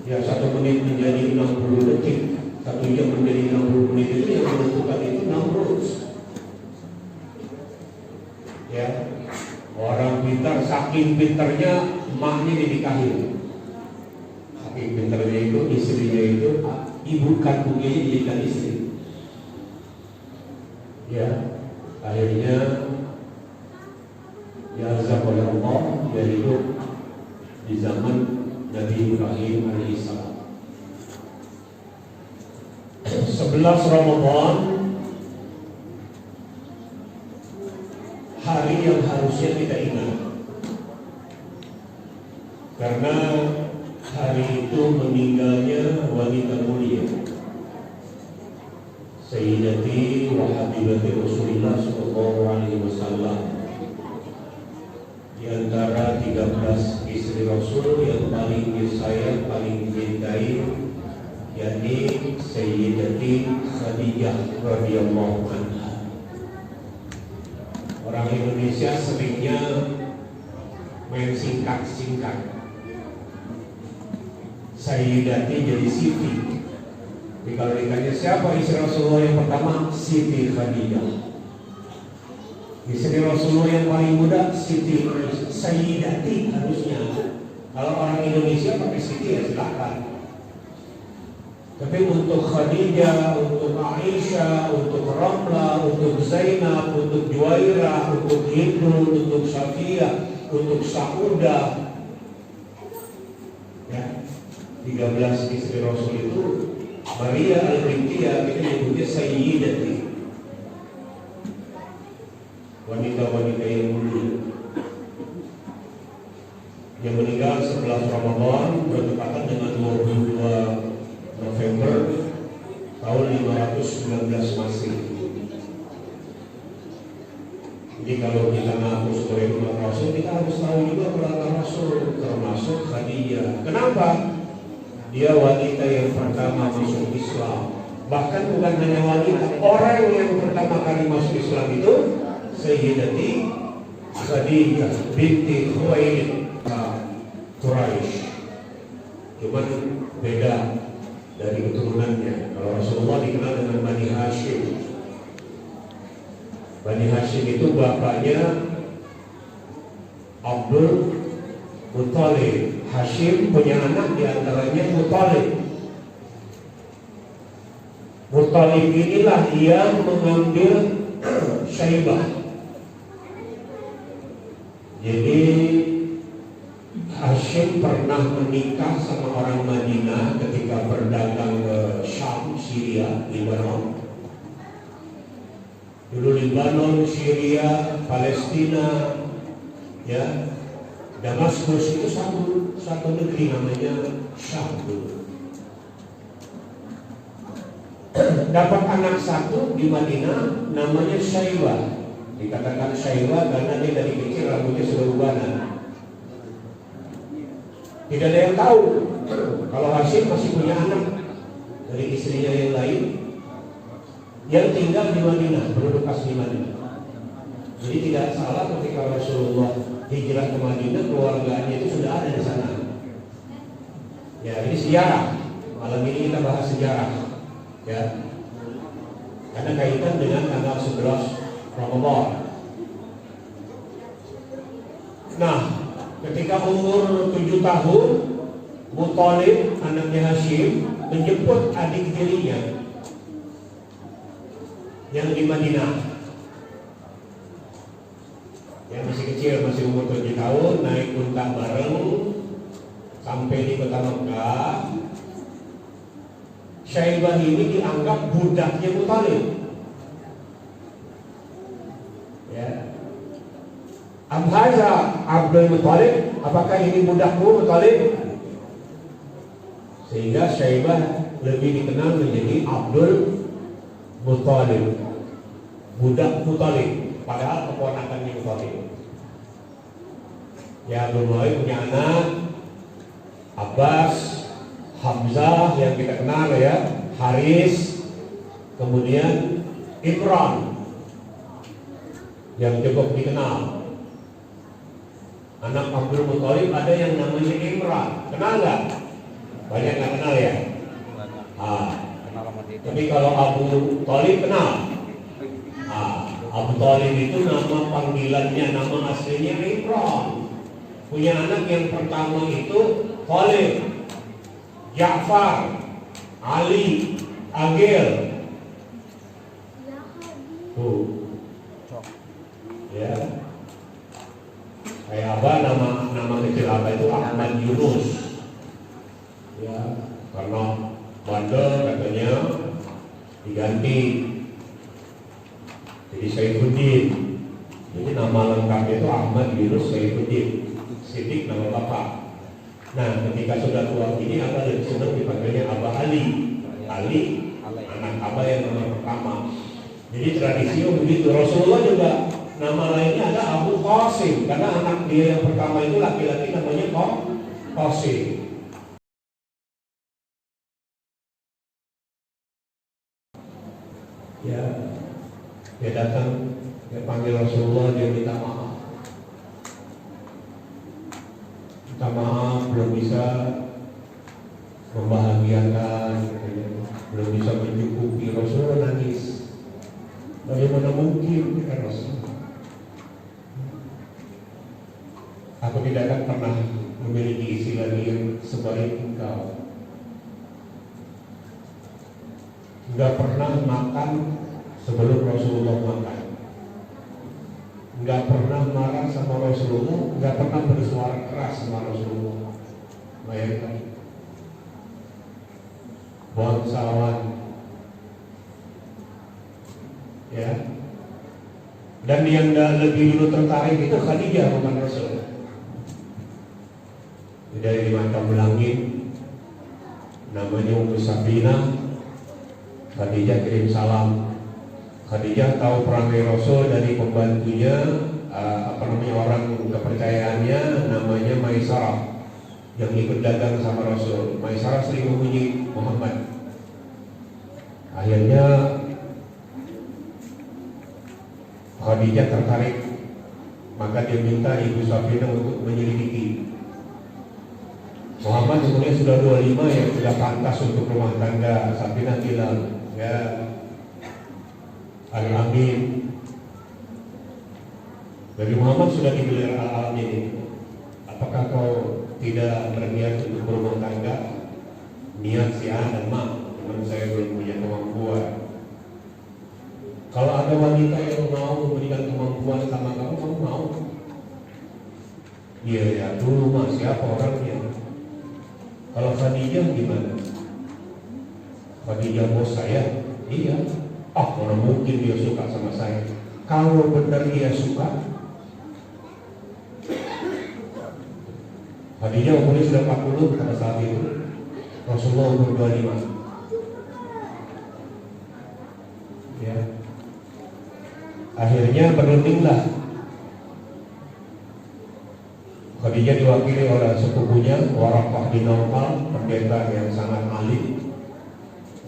Ya 1 menit menjadi 60 detik, 1 jam menjadi 60 menit itu yang menentukan itu Namrud. Ya, orang pintar, saking pintarnya emaknya dinikahin. Saking pintarnya itu istrinya itu ibu kandungnya dijadikan istri. Ya, akhirnya diazab oleh Allah, dia hidup di zaman Nabi Ibrahim alaihissalam. 11 Ramadan, hari yang harusnya kita ingat, karena hari itu meninggalnya wanita mulia Sayyidati wa Habibati Rasulullah sallallahu alaihi wasallam, di antara 13 istri Rasul yang paling disayang, paling dicintai, yakni Sayyidati Khadijah radhiyallahu anha. Orang Indonesia seringnya main singkat-singkat. Sayyidati jadi Siti. Jadi kalau ditanya siapa istri Rasulullah yang pertama, Siti Khadijah. Istri Rasulullah yang paling muda, Siti Sayyidati harusnya. Kalau orang Indonesia pakai Siti ya silakan. Tapi untuk Khadijah, untuk Aisyah, untuk Ramla, untuk Zainab, untuk Juwairah, untuk Hindul, untuk Safiyah, untuk Saudah, ya, 13 istri Rasul itu, Maria Al-Qibtiyah kita nyebutnya Sayyidati, wanita-wanita yang mulia, yang meninggal 11 Ramadan bertepatan dengan 22 November tahun 519 Masehi. Jadi kalau kita ngaku sebagai umat Rasul, kita harus tahu juga perangkat Rasul, termasuk Khadijah. Kenapa? Dia wanita yang pertama masuk Islam. Bahkan bukan hanya wanita, orang yang pertama kali masuk Islam itu Sayyidati Khadijah binti Khuwailid Quraisy. Cuman beda dari keturunannya. Kalau Rasulullah dikenal dengan Bani Hashim. Bani Hashim itu bapaknya Abdul Muthalib. Hashim punya anak diantaranya Muthalib. Muthalib inilah yang mengambil Syaibah. Jadi Hashim pernah menikah sama orang Madinah ketika berdagang ke Syam, Syria, Lebanon. Dulu Lebanon, Syria, Palestina, ya, Damaskus itu satu negeri namanya Syam dulu. Dapat anak satu di Madinah namanya Syaibah. Dikatakan Syaibah karena dia dari kecil rambutnya sudah ubanan. Tidak ada yang tahu kalau Hashim masih punya anak dari istrinya yang lain yang tinggal di Madinah, penduduk asli Madinah. Jadi tidak salah ketika Rasulullah hijrah ke Madinah, keluarganya itu sudah ada di sana. Ya, ini sejarah. Malam ini kita bahas sejarah, ya, karena kaitan dengan tanggal 11 Ramadan. Nah, ketika umur 7 tahun, Muthalib, anaknya Hashim, menjemput adik tirinya yang di Madinah. Yang masih kecil, masih umur 7 tahun, naik unta bareng sampai di kota Mekah. Syaibah ini dianggap budaknya Muthalib. Ya. Amhaza Abdul Muthalib, apakah ini budakmu Muthalib? Sehingga Syaibah lebih dikenal menjadi Abdul Muthalib, budak Muthalib, padahal keponakannya Muthalib. Ya, Abdul Muthalib punya anak Abbas, Hamzah yang kita kenal ya, Haris, kemudian Imran yang cukup dikenal. Anak Abdul Muthalib ada yang namanya Imran, kenal nggak? Banyak nggak kenal ya? Ah, Kenal sama dia. tapi kalau Abu Thalib kenal? Abu Thalib itu nama panggilannya, nama aslinya Imran. Punya anak yang pertama itu Khalid, Ja'far, Ali, Agil. Tuh. Ya. Kayak apa nama kecil apa itu Ahmad Yunus. Ya, karena bandel katanya diganti jadi Saifuddin. Jadi nama lengkapnya itu Ahmad Yunus Saifuddin. Siddiq nama bapak. Nah, ketika sudah tua ini Abah lebih senang dipanggilnya Abah Ali. Ali, anak Abah yang nomor pertama. Jadi tradisi begitu. Rasulullah juga nama lainnya ada Abu Qasim, karena anak dia yang pertama itu laki-laki namanya Qasim. Ya, dia datang, dia panggil Rasulullah, dia minta maaf. Minta maaf, belum bisa membahagiakan, belum bisa mencukupi. Rasulullah nangis. Bagaimana mungkin kan Rasulullah? Aku tidak akan pernah memiliki istri lagi yang sebaik engkau. Enggak pernah makan sebelum Rasulullah makan. Enggak pernah marah sama Rasulullah, enggak pernah bersuara keras sama Rasulullah. Bayangkan. Bangsawan. Ya. Dan yang lebih dulu tertarik itu Khadijah bukan Rasul. Dari macam langit, namanya Ummu Safinah. Khadijah kirim salam. Khadijah tahu perangai Rasul dari pembantunya, orang kepercayaannya, namanya Maisarah, yang ikut dagang sama Rasul. Maisarah sering memuji Muhammad. Akhirnya Khadijah tertarik, maka dia minta Ibu Safinah untuk menyelidiki. Muhammad sebenarnya sudah 25, yang sudah pantas untuk rumah tangga. Safinah bilang, ya Al-Amin, dari Muhammad sudah digelar Al-Amin. Apakah kau tidak berniat untuk berumah tangga? Niat si A dan Ma, teman saya belum punya kemampuan. Kalau ada wanita yang mau memberikan kemampuan sama kamu, kamu mau? Iya ya, dulu mah siapa orangnya? Kalau Khadijah gimana? Khadijah bos saya? Iya. Mana mungkin dia suka sama saya? Kalau benar dia suka, Khadijah umurnya sudah 40 pada saat itu. Rasulullah umur 25. Ya. Akhirnya berundinglah. Khadijah diwakili oleh sepupunya Waraqah bin Nawfal, pendeta yang sangat alim,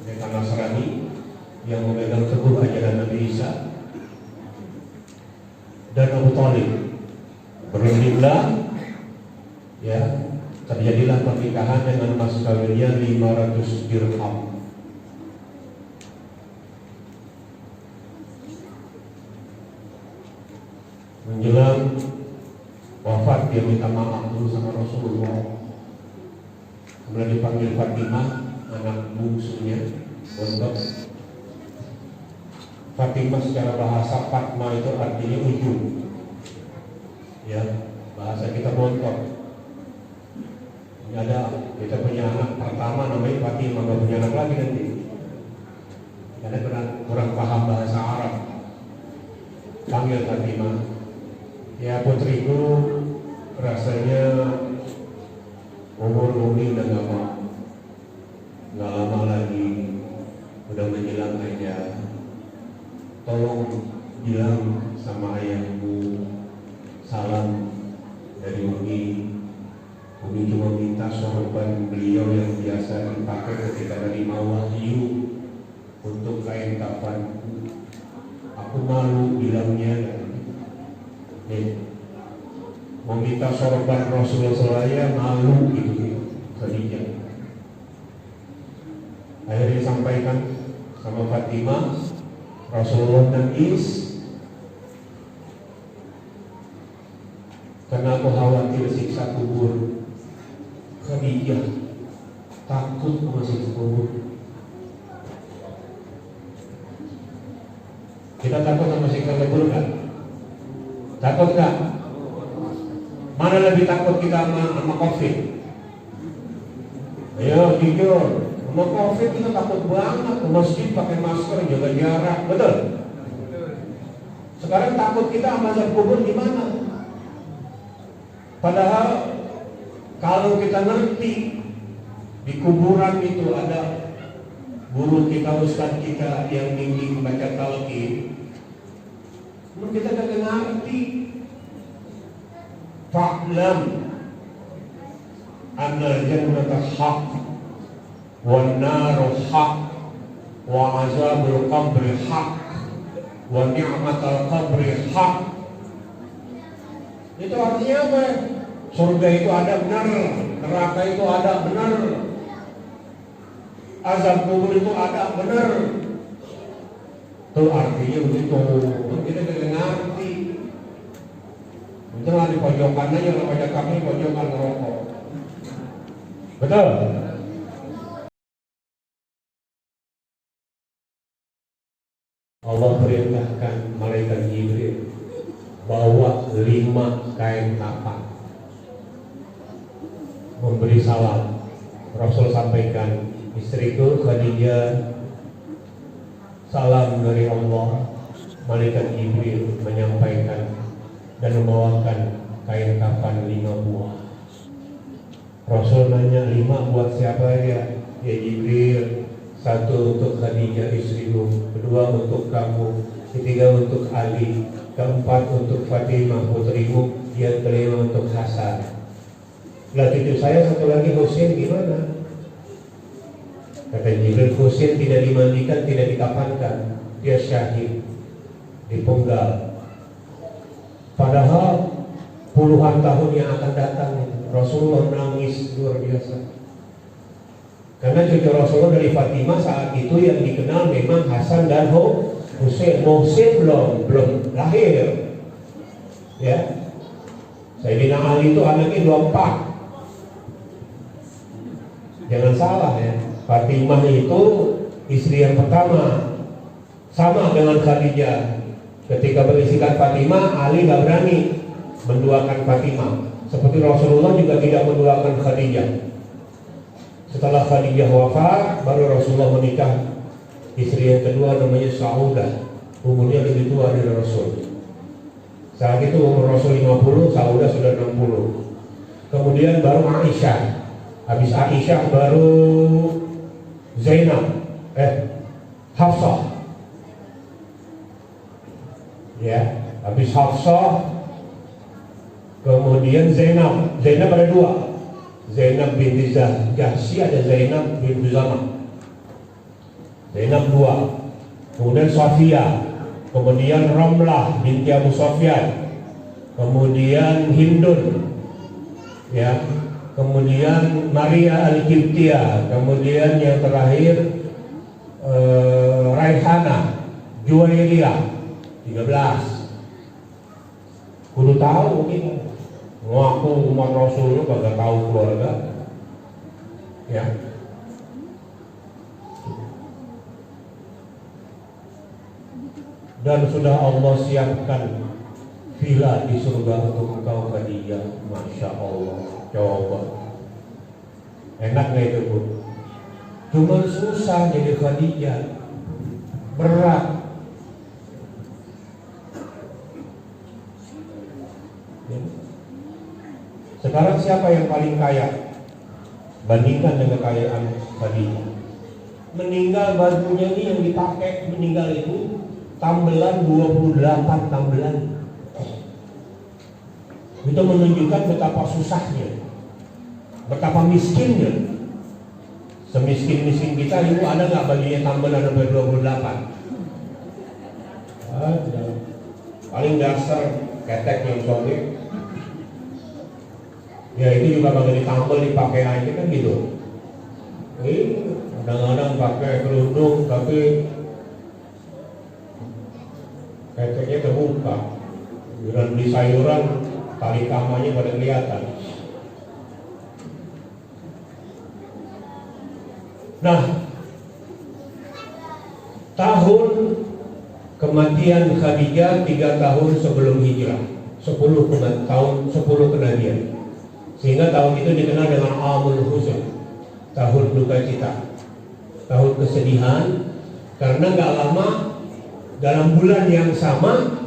pendeta Nasrani yang memegang teguh ajaran Nabi Isa, dan Abu Thalib. Berundinglah, ya, terjadilah pernikahan dengan mas kawinnya 500 dirham. Menjelang wafat dia minta maaf dulu sama Rasulullah. Kemudian dipanggil Fatimah, anak bungsunya, untuk Fatimah secara bahasa Fatma itu artinya ujung. Ya, bahasa kita bontot. Ini ada, kita punya anak pertama namanya Fatimah, nggak punya anak lagi nanti. Karena kurang paham bahasa Arab. Panggil Fatimah. Ya putriku, rasanya umur Umi udah nggak lama lagi, udah menjelang aja. Tolong bilang sama ayahku salam dari Umi. Umi cuma minta sorban beliau yang biasa dipakai ketika menerima wahyu untuk kain kafanku. Aku malu bilangnya. Meminta sorban Rasulullah, saya malu gitu Khadijah. Akhirnya disampaikan sama Fatimah, Rasulullah nangis karena aku khawatir siksa kubur. Khadijah takut sama siksa kubur. Kita takut sama siksa kubur kan? Takut kan? Mana lebih takut kita sama COVID? Ayo jujur, sama COVID kita takut banget. Ke masjid pakai masker, jaga jarak, betul? Sekarang takut kita sama azab kubur gimana? Padahal kalau kita ngerti di kuburan itu ada guru kita, ustaz kita yang bimbing baca talqin, kita gak ngerti. Fa'lam anna jannata haq wan naru haq wa azabul qabri haq wa ni'matul qabri haq. Itu artinya apa? Surga itu ada benar, neraka itu ada benar, azab kubur itu ada benar. Itu artinya begitu. Kita tidak ngerti. Jangan di pojokan aja, kalau pojok kami pojokan ngerokok. Betul? Allah perintahkan malaikat Jibril bawa 5 kain kafan, memberi salam. Rasul sampaikan, istriku Khadijah, salam dari Allah. Malaikat Jibril menyampaikan dan membawakan kain kafan 5 buah. Rasul nanya, 5 buat siapa ya? Ya Jibril, 1 untuk Khadijah istriku, 2 untuk kamu, 3 untuk Ali, 4 untuk Fatimah putrimu, yang 5 untuk Hasan. Lah cucu saya 1 lagi Husain gimana? Kata Jibril, Husain tidak dimandikan, tidak dikafankan, dia syahid, dipenggal. Padahal puluhan tahun yang akan datang Rasulullah nangis luar biasa. Karena cucu Rasulullah dari Fatimah saat itu yang dikenal memang Hasan dan Husain. Husain belum lahir. Ya. Sayyidina Ali itu anaknya 24. Jangan salah ya. Fatimah itu istri yang pertama. Sama dengan Khadijah. Ketika berisikan Fatimah, Ali gak berani menduakan Fatimah. Seperti Rasulullah juga tidak menduakan Khadijah. Setelah Khadijah wafat, baru Rasulullah menikah istri yang kedua namanya Saudah. Umurnya lebih tua dari Rasul. Saat itu umur Rasul 50, Saudah sudah 60. Kemudian baru Aisyah. Habis Aisyah baru Zainab, Hafsah. Ya, habis Hafsah kemudian Zainab. Zainab ada 2. Zainab binti Jahsy, ada Zainab binti Zamah. Zainab 2. Kemudian Sofia, kemudian Ramlah binti Abu Sofyan, kemudian Hindun, ya, kemudian Maria Al-Qibtiyah, kemudian yang terakhir Raihana Juwairiyah. 13. Kudu tahu kita. Ngaku umat Rasul lu kagak tahu keluarga. Ya. Dan sudah Allah siapkan villa di surga untuk engkau Khadijah. Masya Allah. Coba. Enak gak itu Bu? Cuma susah jadi Khadijah. Berat. Sekarang siapa yang paling kaya? Bandingkan dengan kekayaan Khadijah. Meninggal bajunya ini yang dipakai meninggal itu tambelan 28 tambelan. Itu menunjukkan betapa susahnya, betapa miskinnya. Semiskin-miskin kita itu ada nggak bajunya tambelan sampai 28? Ada. Paling dasar ketek yang sobek. Ya itu juga kalau ditambel dipakai aja kan gitu. Kadang-kadang pakai kerudung tapi keteknya terbuka. Dan beli sayuran, tali kamanya pada kelihatan. Nah, tahun kematian Khadijah 3 tahun sebelum hijrah, 10 kenabian. Sehingga tahun itu dikenal dengan Amul Huzn, tahun duka cita, tahun kesedihan. Karena gak lama dalam bulan yang sama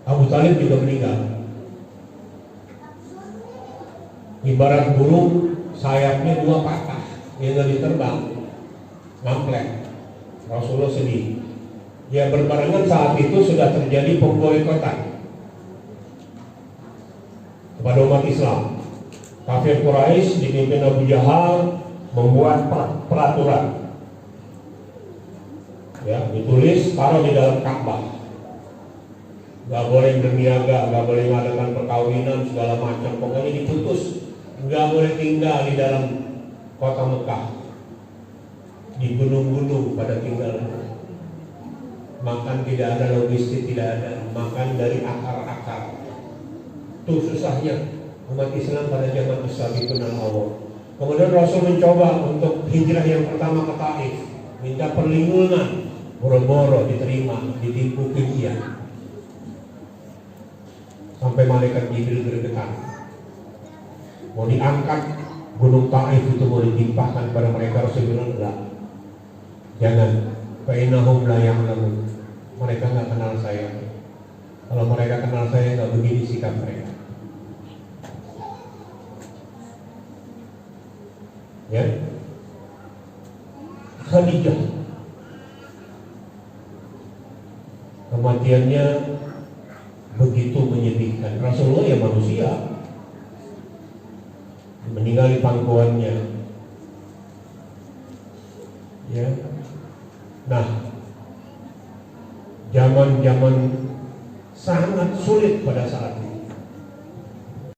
Abu Talib juga meninggal. Ibarat burung sayapnya 2 patah, yang gak diterbang, ngamplek. Rasulullah sedih. Ya, berbarengan saat itu sudah terjadi pemboikotan kepada umat Islam. Kafir Quraisy dipimpin Abu Jahal membuat peraturan, ya, ditulis taruh di dalam Ka'bah. Gak boleh berniaga, gak boleh mengadakan perkawinan segala macam. Pokoknya diputus, gak boleh tinggal di dalam kota Mekah. Di gunung-gunung pada tinggal. Makan tidak ada, logistik tidak ada, makan dari akar-akar. Itu susahnya umat Islam pada zaman As-Sabiqun al-Awwal. Kemudian Rasul mencoba untuk hijrah yang pertama ke Taif, minta perlindungan, boro-boro diterima, ditipu dia. Sampai malaikat Jibril bergetar, mau diangkat gunung Taif itu, mau ditimpahkan pada mereka. Rasul bilang enggak, jangan. Fa'innahum la ya'lamun. Mereka nggak kenal saya. Kalau mereka kenal saya, nggak begini sikap mereka. Ya, Khadijah kematiannya begitu menyedihkan. Rasulullah ya manusia, meninggal di pangkuannya. Ya, nah, zaman-zaman sangat sulit pada saat